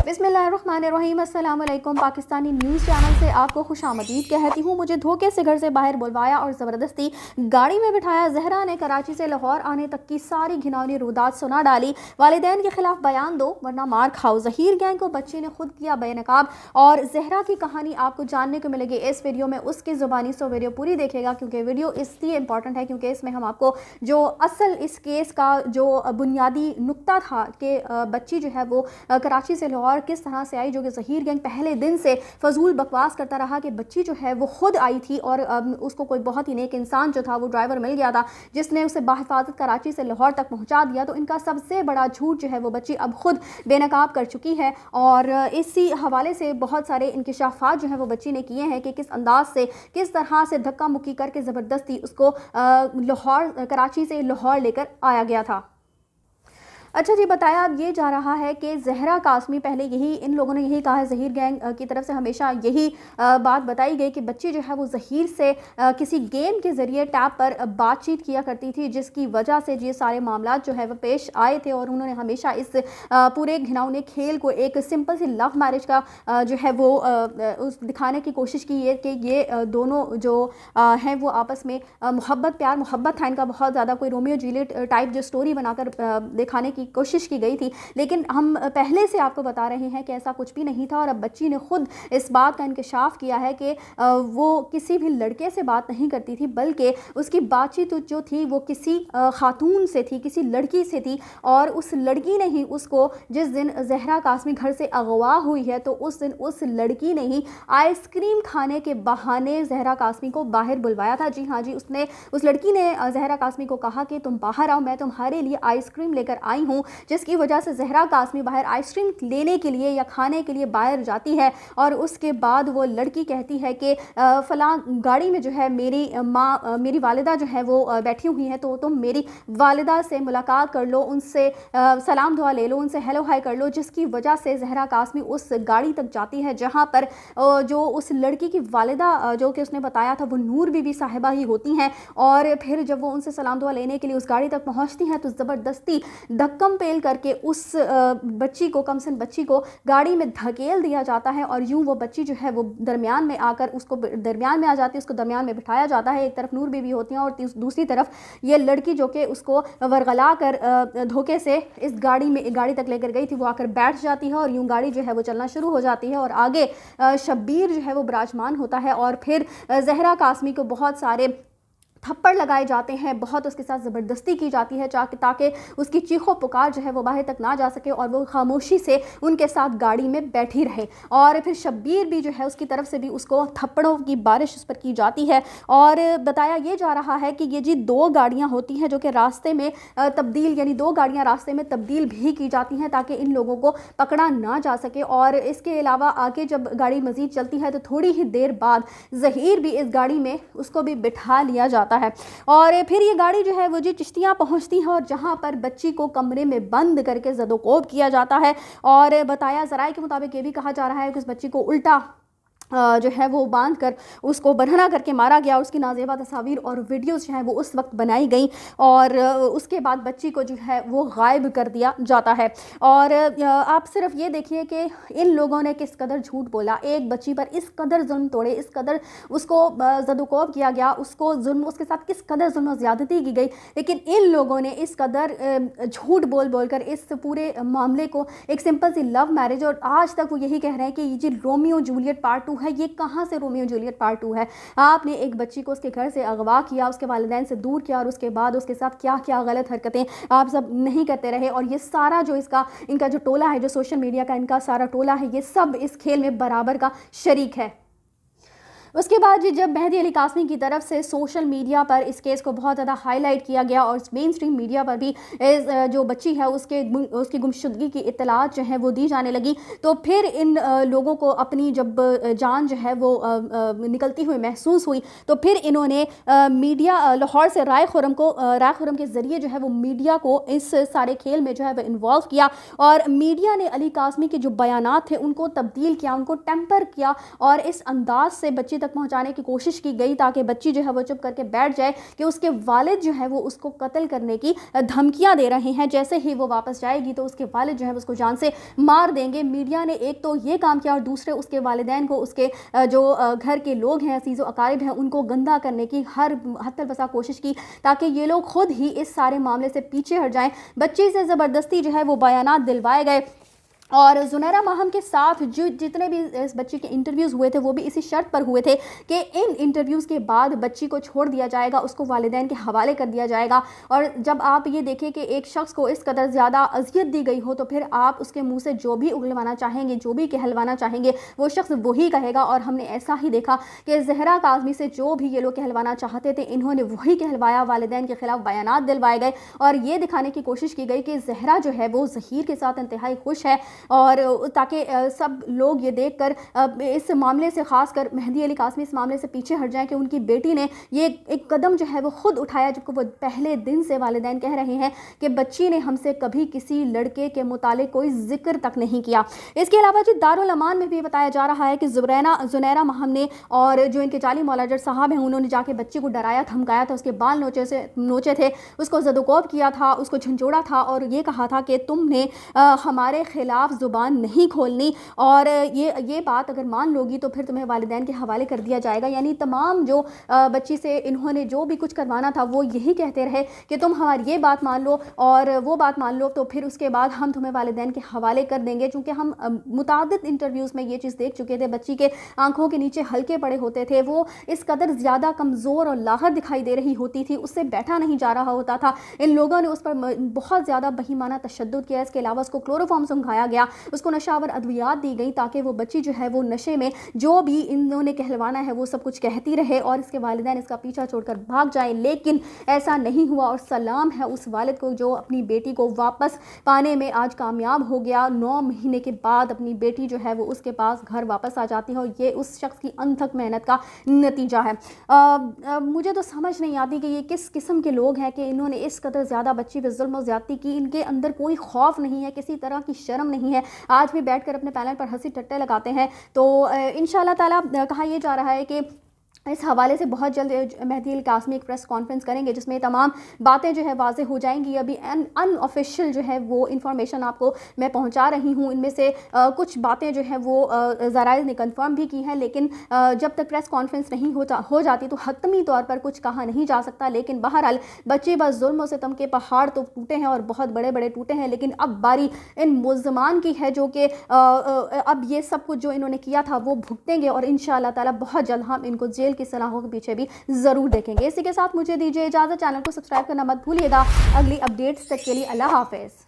बिस्मिल्लाहिर्रहमानिर्रहीम। अस्सलाम वालेकुम। पाकिस्तानी न्यूज़ चैनल से आपको खुशामदीद कहती हूँ। मुझे धोखे से घर से बाहर बुलवाया और ज़बरदस्ती गाड़ी में बिठाया। जहरा ने कराची से लाहौर आने तक की सारी घिनौनी रुदात सुना डाली। वालिदैन के खिलाफ बयान दो वरना मार खाओ। ज़हीर गैंग को बच्चे ने खुद किया बेनकाब और जहरा की कहानी आपको जानने को मिलेगी इस वीडियो में, उसकी ज़ुबानी। सो वीडियो पूरी देखिएगा क्योंकि वीडियो इसलिए इंपॉर्टेंट है क्योंकि इसमें हम आपको जो असल इस केस का जो बुनियादी नुक्ता था कि बच्ची जो है वो कराची से लाहौर किस तरह से आई, जो कि ज़हीर गैंग पहले दिन से फजूल बकवास करता रहा कि बच्ची जो है वो खुद आई थी और उसको कोई बहुत ही नेक इंसान जो था वो ड्राइवर मिल गया था जिसने उसे बाहिफाजत कराची से लाहौर तक पहुंचा दिया। तो इनका सबसे बड़ा झूठ जो है वो बच्ची अब खुद बेनकाब कर चुकी है और इसी हवाले से बहुत सारे इंकिशाफात जो है वो बच्ची ने किए हैं कि किस अंदाज से किस तरह से धक्का मुक्की करके ज़बरदस्ती उसको लाहौर कराची से लाहौर लेकर आया गया था। अच्छा जी, बताया अब ये जा रहा है कि जहरा कासमी पहले यही इन लोगों ने यही कहा है, ज़हीर गैंग की तरफ से हमेशा यही बात बताई गई कि बच्ची जो है वो ज़हीर से किसी गेम के ज़रिए टैब पर बातचीत किया करती थी जिसकी वजह से ये सारे मामला जो है वो पेश आए थे और उन्होंने हमेशा इस पूरे घिनौने खेल को एक सिंपल सी लव मैरिज का जो है वो उस दिखाने की कोशिश की है कि ये दोनों जो हैं वो आपस में प्यार मोहब्बत था इनका बहुत ज़्यादा, कोई रोमियो जूलियट टाइप जो स्टोरी बनाकर दिखाने की कोशिश की गई थी। लेकिन हम पहले से आपको बता रहे हैं कि ऐसा कुछ भी नहीं था और अब बच्ची ने खुद इस बात का इंकशाफ किया है कि वो किसी भी लड़के से बात नहीं करती थी बल्कि उसकी बातचीत जो थी वो किसी खातून से थी, किसी लड़की से थी और उस लड़की ने ही उसको जिस दिन जहरा कासमी घर से अगवा हुई है तो उस दिन उस लड़की ने ही आइसक्रीम खाने के बहाने जहरा कासमी को बाहर बुलवाया था। जी हाँ जी, उस लड़की ने जहरा कासमी को कहा कि तुम बाहर आओ, मैं तुम्हारे लिए आइसक्रीम लेकर आई हूँ, जिसकी वजह से जहरा कासमी बाहर आइसक्रीम लेने के लिए या खाने के लिए बाहर जाती है और उसके बाद वो लड़की कहती है कि फ़लाँ गाड़ी में जो है मेरी वालिदा जो है वो बैठी हुई है, तो तुम मेरी वालिदा से मुलाकात कर लो, उनसे सलाम दुआ ले लो, उनसे हेलो हाय कर लो, जिसकी वजह से जहरा कासमी उस गाड़ी तक जाती है जहाँ पर जो उस लड़की की वालिदा जो कि उसने बताया था वो नूर बीबी साहिबा ही होती हैं। और फिर जब वो उनसे सलाम दुआ लेने के लिए उस गाड़ी तक पहुँचती हैं तो ज़बरदस्ती धक्कम पेल करके उस बच्ची को कमसन बच्ची को गाड़ी में धकेल दिया जाता है और यूं वो बच्ची जो है वो दरमियान में आकर उसको दरमियान में आ जाती है, उसको दरमियान में बिठाया जाता है। एक तरफ नूर बीबी होती हैं और दूसरी तरफ ये लड़की जो कि उसको वरगला कर धोखे से इस गाड़ी तक लेकर गई थी वो आकर बैठ जाती है और यूं गाड़ी जो है वो चलना शुरू हो जाती है और आगे शब्बीर जो है वो विराजमान होता है और फिर जहरा कासमी को बहुत सारे थप्पड़ लगाए जाते हैं, बहुत उसके साथ ज़बरदस्ती की जाती है ताकि उसकी चीखों पुकार जो है वो बाहर तक ना जा सके और वो खामोशी से उनके साथ गाड़ी में बैठी रहे। और फिर शब्बीर भी जो है उसकी तरफ से भी उसको थप्पड़ों की बारिश उस पर की जाती है। और बताया ये जा रहा है कि ये जी दो गाड़ियाँ होती हैं जो कि रास्ते में तब्दील, यानी दो गाड़ियाँ रास्ते में तब्दील भी की जाती हैं ताकि इन लोगों को पकड़ा ना जा सके। और इसके अलावा आगे जब गाड़ी मज़ीद चलती है तो थोड़ी ही देर बाद ज़हीर भी इस गाड़ी में उसको भी बिठा लिया जाता है और फिर ये गाड़ी जो है वो जी चिश्तियाँ पहुंचती है और जहां पर बच्ची को कमरे में बंद करके ज़दोकोब किया जाता है। और बताया ज़राए के मुताबिक ये भी कहा जा रहा है कि उस बच्ची को उल्टा जो है वो बांध कर उसको बरहना करके मारा गया। उसकी नाज़ेबा तस्वीर और वीडियोस जो हैं वो उस वक्त बनाई गई और उसके बाद बच्ची को जो है वो गायब कर दिया जाता है। और आप सिर्फ ये देखिए कि इन लोगों ने किस कदर झूठ बोला, एक बच्ची पर इस कदर जुल्म तोड़े, इस कदर उसको ज़दोकोब किया गया, उसके साथ किस कदर जुल्म ज़्यादती की गई, लेकिन इन लोगों ने इस कदर झूठ बोल कर इस पूरे मामले को एक सिंपल सी लव मैरिज, और आज तक वो यही कह रहे हैं कि ये जी रोमियो जूलियट पार्ट 2 है। ये कहाँ से रोमियो जूलियट पार्ट 2 है? आपने एक बच्ची को उसके घर से अगवा किया, उसके वालिदैन से दूर किया और उसके बाद उसके साथ क्या क्या गलत हरकतें आप सब नहीं करते रहे। और ये सारा जो इनका जो टोला है, जो सोशल मीडिया का इनका सारा टोला है, ये सब इस खेल में बराबर का शरीक है। उसके बाद जब मेहदी अली कासमी की तरफ से सोशल मीडिया पर इस केस को बहुत ज़्यादा हाईलाइट किया गया और मेन स्ट्रीम मीडिया पर भी जो बच्ची है उसकी गुमशुदगी की इत्तलात जो है वो दी जाने लगी, तो फिर इन लोगों को अपनी जब जान जो है वो निकलती हुई महसूस हुई तो फिर इन्होंने मीडिया लाहौर से राय खुरम के ज़रिए जो है वो मीडिया को इस सारे खेल में जो है वो इन्वॉल्व किया और मीडिया ने अली कासमी के जो बयानात थे उनको तब्दील किया, उनको टेम्पर किया और इस अंदाज से बच्ची تک پہنچانے کی کوشش کی گئی تاکہ بچی جو ہے وہ چپ کر کے بیٹھ جائے کہ اس کے والد جو ہے وہ اس کو قتل کرنے کی دھمکیاں دے رہے ہیں، جیسے ہی وہ واپس جائے گی تو اس کے والد جو ہے اس کو جان سے مار دیں گے۔ میڈیا نے ایک تو یہ کام کیا اور دوسرے اس کے والدین کو، اس کے جو گھر کے لوگ ہیں، عزیز و اقارب ہیں، ان کو گندہ کرنے کی ہر حد الوسع کوشش کی تاکہ یہ لوگ خود ہی اس سارے معاملے سے پیچھے ہٹ جائیں۔ بچی سے زبردستی جو ہے وہ بیانات دلوائے گئے اور زنیرہ ماہم کے ساتھ جتنے بھی اس بچی کے انٹرویوز ہوئے تھے وہ بھی اسی شرط پر ہوئے تھے کہ ان انٹرویوز کے بعد بچی کو چھوڑ دیا جائے گا، اس کو والدین کے حوالے کر دیا جائے گا۔ اور جب آپ یہ دیکھیں کہ ایک شخص کو اس قدر زیادہ اذیت دی گئی ہو تو پھر آپ اس کے منہ سے جو بھی اگلوانا چاہیں گے، جو بھی کہلوانا چاہیں گے، وہ شخص وہی کہے گا۔ اور ہم نے ایسا ہی دیکھا کہ زہرا کاظمی سے جو بھی یہ لوگ کہلوانا چاہتے تھے انہوں نے وہی کہلوایا، والدین کے خلاف بیانات دلوائے گئے اور یہ دکھانے کی کوشش کی گئی کہ زہرا جو ہے وہ ظہیر کے ساتھ انتہائی خوش ہے، اور تاکہ سب لوگ یہ دیکھ کر اس معاملے سے، خاص کر مہدی علی قاسمی اس معاملے سے پیچھے ہٹ جائیں کہ ان کی بیٹی نے یہ ایک قدم جو ہے وہ خود اٹھایا، جبکہ وہ پہلے دن سے والدین کہہ رہے ہیں کہ بچی نے ہم سے کبھی کسی لڑکے کے متعلق کوئی ذکر تک نہیں کیا۔ اس کے علاوہ دارالامان میں بھی بتایا جا رہا ہے کہ زنیرہ ماہم نے اور جو ان کے جعلی مولاجر صاحب ہیں انہوں نے جا کے بچی کو ڈرایا دھمکایا تھا، اس کے بال نوچے تھے، اس کو زدوکوب کیا تھا، اس کو جھنجھوڑا تھا اور یہ کہا تھا کہ تم نے ہمارے خلاف زبان نہیں کھولنی اور یہ بات اگر مان لوگی تو پھر تمہیں والدین کے حوالے کر دیا جائے گا۔ یعنی تمام جو بچی سے انہوں نے جو بھی کچھ کروانا تھا وہ یہی کہتے رہے کہ تم ہماری یہ بات مان لو اور وہ بات مان لو تو پھر اس کے بعد ہم تمہیں والدین کے حوالے کر دیں گے۔ چونکہ ہم متعدد انٹرویوز میں یہ چیز دیکھ چکے تھے، بچی کے آنکھوں کے نیچے ہلکے پڑے ہوتے تھے، وہ اس قدر زیادہ کمزور اور لاغر دکھائی دے رہی ہوتی تھی، اس سے بیٹھا نہیں جا رہا ہوتا تھا۔ ان لوگوں نے اس پر بہت زیادہ بہیمانہ تشدد کیا۔ اس کے علاوہ اس کو کلوروفارم سنگھایا گیا، اس کو نشاور ادویات دی گئی تاکہ وہ بچی جو ہے وہ نشے میں جو بھی انہوں نے کہلوانا ہے وہ سب کچھ کہتی رہے اور اس کے والدین اس کا پیچھا چھوڑ کر بھاگ جائیں۔ لیکن ایسا نہیں ہوا اور سلام ہے اس والد کو جو اپنی بیٹی کو واپس پانے میں آج کامیاب ہو گیا۔ 9 مہینے کے بعد اپنی بیٹی جو ہے وہ اس کے پاس گھر واپس آ جاتی ہے اور یہ اس شخص کی انتھک محنت کا نتیجہ ہے۔ مجھے تو سمجھ نہیں آتی کہ یہ کس قسم کے لوگ ہیں کہ انہوں نے اس قدر زیادہ بچی پہ ظلم و زیادتی کی۔ ان کے اندر کوئی خوف نہیں ہے، کسی طرح کی شرم نہیں ہے، آج بھی بیٹھ کر اپنے پینل پر ہنسی ٹٹے لگاتے ہیں۔ تو انشاءاللہ تعالیٰ کہا یہ جا رہا ہے کہ اس حوالے سے بہت جلد مہدی علی قاسمی ایک پریس کانفرنس کریں گے جس میں تمام باتیں جو ہے واضح ہو جائیں گی۔ ابھی ان آفیشیل جو ہے وہ انفارمیشن آپ کو میں پہنچا رہی ہوں، ان میں سے کچھ باتیں جو ہیں وہ ذرائع نے کنفرم بھی کی ہیں، لیکن جب تک پریس کانفرنس نہیں ہو جاتی تو حتمی طور پر کچھ کہا نہیں جا سکتا۔ لیکن بہرحال بچے بس ظلم و ستم کے پہاڑ تو ٹوٹے ہیں اور بہت بڑے بڑے ٹوٹے ہیں، لیکن اب باری ان ملزمان کی ہے جو کہ اب یہ سب کچھ جو انہوں نے کیا تھا وہ بھگتیں گے اور انشاءاللہ تعالیٰ بہت جلد ہم ان کو جیل کی سلاخوں کے پیچھے بھی ضرور دیکھیں گے۔ اسی کے ساتھ مجھے دیجیے اجازت، چینل کو سبسکرائب کرنا مت بھولیے گا۔ اگلی اپڈیٹس تک کے لیے اللہ حافظ۔